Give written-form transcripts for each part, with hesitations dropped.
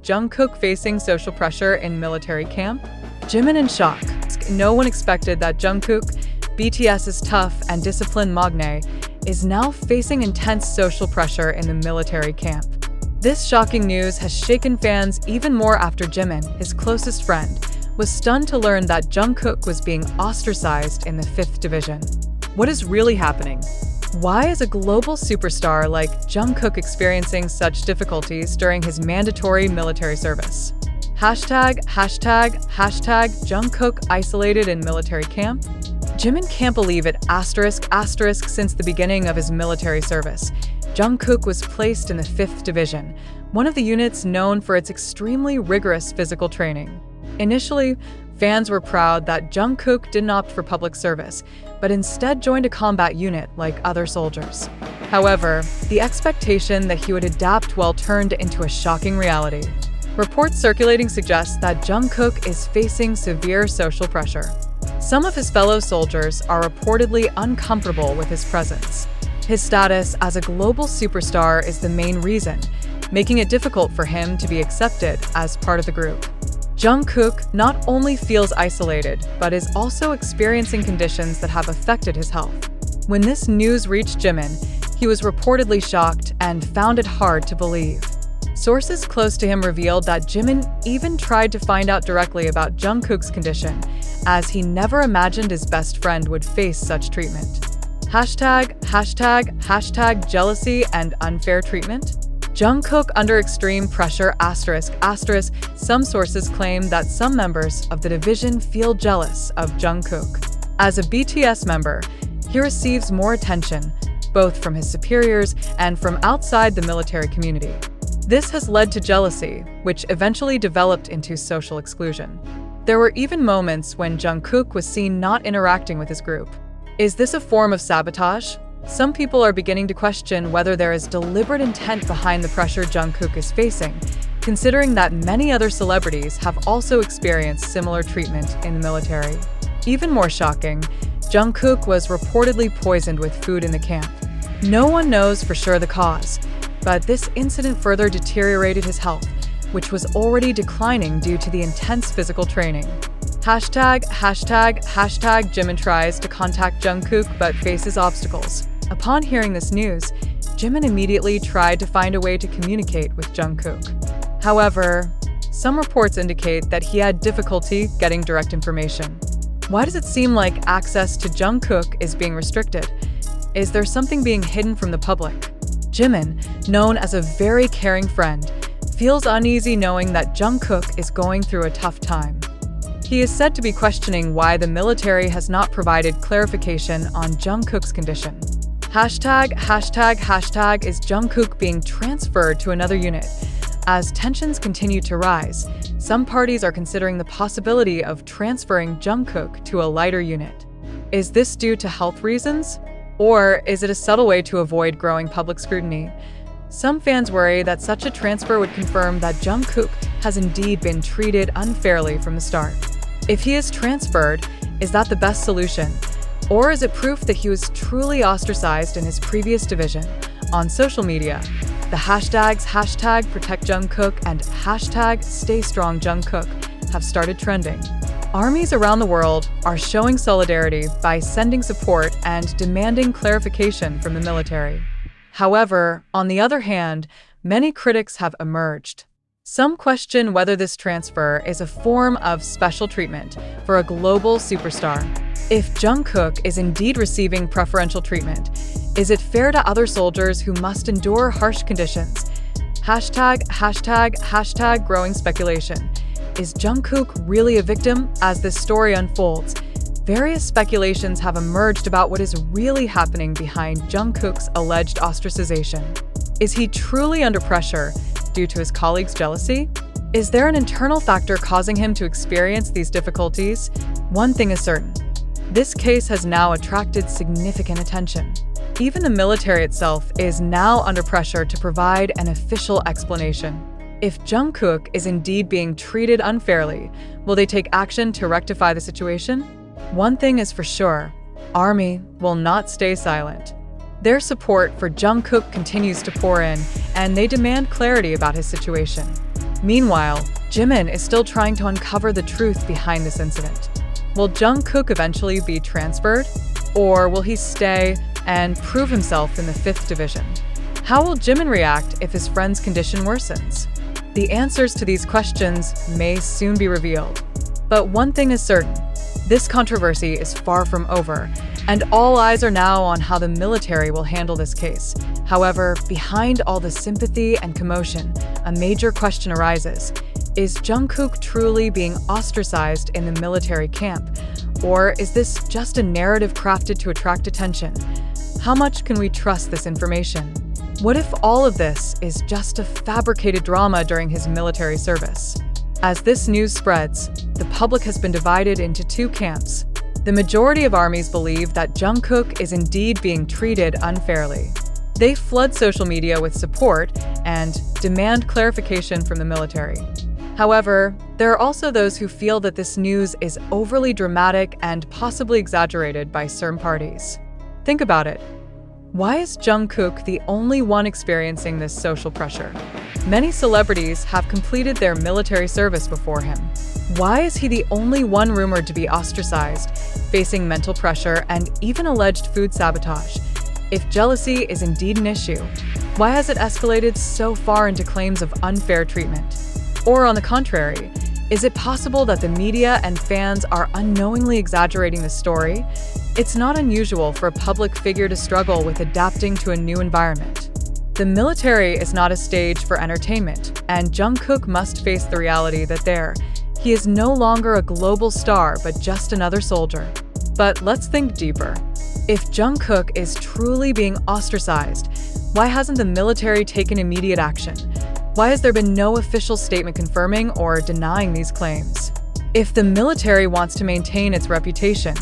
Jungkook facing social pressure in military camp? Jimin in shock. No one expected that Jungkook, BTS's tough and disciplined magnate, is now facing intense social pressure in the military camp. This shocking news has shaken fans even more after Jimin, his closest friend, was stunned to learn that Jungkook was being ostracized in the 5th division. What is really happening? Why is a global superstar like Jungkook experiencing such difficulties during his mandatory military service? Hashtag Jungkook isolated in military camp? Jimin can't believe it since the beginning of his military service. Jungkook was placed in the 5th Division, one of the units known for its extremely rigorous physical training. Initially, fans were proud that Jungkook didn't opt for public service, but instead joined a combat unit like other soldiers. However, the expectation that he would adapt well turned into a shocking reality. Reports circulating suggest that Jungkook is facing severe social pressure. Some of his fellow soldiers are reportedly uncomfortable with his presence. His status as a global superstar is the main reason, making it difficult for him to be accepted as part of the group. Jungkook not only feels isolated, but is also experiencing conditions that have affected his health. When this news reached Jimin, he was reportedly shocked and found it hard to believe. Sources close to him revealed that Jimin even tried to find out directly about Jungkook's condition, as he never imagined his best friend would face such treatment. Hashtag jealousy and unfair treatment? Jungkook under extreme pressure ***. Some sources claim that some members of the division feel jealous of Jungkook. As a BTS member, he receives more attention, both from his superiors and from outside the military community. This has led to jealousy, which eventually developed into social exclusion. There were even moments when Jungkook was seen not interacting with his group. Is this a form of sabotage? Some people are beginning to question whether there is deliberate intent behind the pressure Jungkook is facing, considering that many other celebrities have also experienced similar treatment in the military. Even more shocking, Jungkook was reportedly poisoned with food in the camp. No one knows for sure the cause, but this incident further deteriorated his health, which was already declining due to the intense physical training. Hashtag Jimin tries to contact Jungkook but faces obstacles. Upon hearing this news, Jimin immediately tried to find a way to communicate with Jungkook. However, some reports indicate that he had difficulty getting direct information. Why does it seem like access to Jungkook is being restricted? Is there something being hidden from the public? Jimin, known as a very caring friend, feels uneasy knowing that Jungkook is going through a tough time. He is said to be questioning why the military has not provided clarification on Jungkook's condition. Hashtag is Jungkook being transferred to another unit? As tensions continue to rise, some parties are considering the possibility of transferring Jungkook to a lighter unit. Is this due to health reasons? Or is it a subtle way to avoid growing public scrutiny? Some fans worry that such a transfer would confirm that Jungkook has indeed been treated unfairly from the start. If he is transferred, is that the best solution? Or is it proof that he was truly ostracized in his previous division? On social media, the hashtags #ProtectJungkook and #StayStrongJungkook have started trending. Armies around the world are showing solidarity by sending support and demanding clarification from the military. However, on the other hand, many critics have emerged. Some question whether this transfer is a form of special treatment for a global superstar. If Jungkook is indeed receiving preferential treatment, is it fair to other soldiers who must endure harsh conditions? Hashtag growing speculation. Is Jungkook really a victim? As this story unfolds, various speculations have emerged about what is really happening behind Jungkook's alleged ostracization. Is he truly under pressure due to his colleagues' jealousy? Is there an internal factor causing him to experience these difficulties? One thing is certain. This case has now attracted significant attention. Even the military itself is now under pressure to provide an official explanation. If Jungkook is indeed being treated unfairly, will they take action to rectify the situation? One thing is for sure, Army will not stay silent. Their support for Jungkook continues to pour in, and they demand clarity about his situation. Meanwhile, Jimin is still trying to uncover the truth behind this incident. Will Jungkook eventually be transferred? Or will he stay and prove himself in the 5th division? How will Jimin react if his friend's condition worsens? The answers to these questions may soon be revealed. But one thing is certain, this controversy is far from over, and all eyes are now on how the military will handle this case. However, behind all the sympathy and commotion, a major question arises. Is Jungkook truly being ostracized in the military camp? Or is this just a narrative crafted to attract attention? How much can we trust this information? What if all of this is just a fabricated drama during his military service? As this news spreads, the public has been divided into 2 camps. The majority of armies believe that Jungkook is indeed being treated unfairly. They flood social media with support and demand clarification from the military. However, there are also those who feel that this news is overly dramatic and possibly exaggerated by certain parties. Think about it. Why is Jungkook the only one experiencing this social pressure? Many celebrities have completed their military service before him. Why is he the only one rumored to be ostracized, facing mental pressure and even alleged food sabotage? If jealousy is indeed an issue, why has it escalated so far into claims of unfair treatment? Or on the contrary, is it possible that the media and fans are unknowingly exaggerating the story? It's not unusual for a public figure to struggle with adapting to a new environment. The military is not a stage for entertainment, and Jungkook must face the reality that he is no longer a global star but just another soldier. But let's think deeper. If Jungkook is truly being ostracized, why hasn't the military taken immediate action? Why has there been no official statement confirming or denying these claims? If the military wants to maintain its reputation,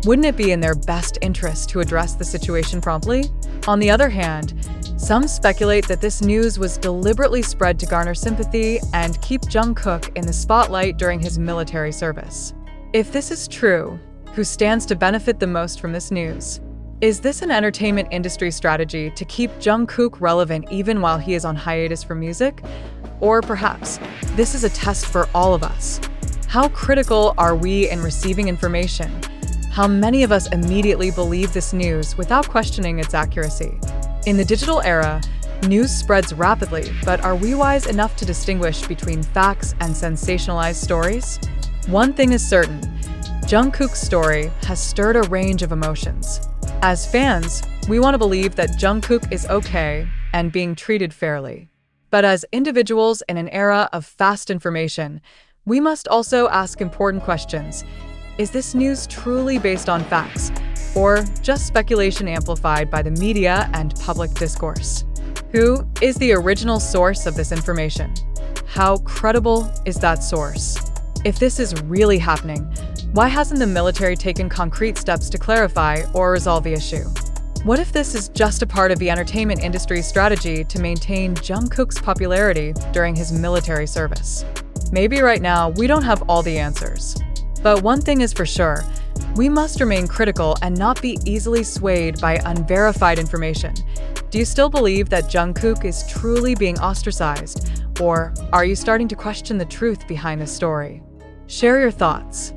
wouldn't it be in their best interest to address the situation promptly? On the other hand, some speculate that this news was deliberately spread to garner sympathy and keep Jungkook in the spotlight during his military service. If this is true, who stands to benefit the most from this news? Is this an entertainment industry strategy to keep Jungkook relevant even while he is on hiatus from music? Or perhaps this is a test for all of us. How critical are we in receiving information? How many of us immediately believe this news without questioning its accuracy? In the digital era, news spreads rapidly, but are we wise enough to distinguish between facts and sensationalized stories? One thing is certain, Jungkook's story has stirred a range of emotions. As fans, we want to believe that Jungkook is okay and being treated fairly. But as individuals in an era of fast information, we must also ask important questions. Is this news truly based on facts, or just speculation amplified by the media and public discourse? Who is the original source of this information? How credible is that source? If this is really happening, why hasn't the military taken concrete steps to clarify or resolve the issue? What if this is just a part of the entertainment industry's strategy to maintain Jungkook's popularity during his military service? Maybe right now we don't have all the answers. But one thing is for sure, we must remain critical and not be easily swayed by unverified information. Do you still believe that Jungkook is truly being ostracized? Or are you starting to question the truth behind this story? Share your thoughts.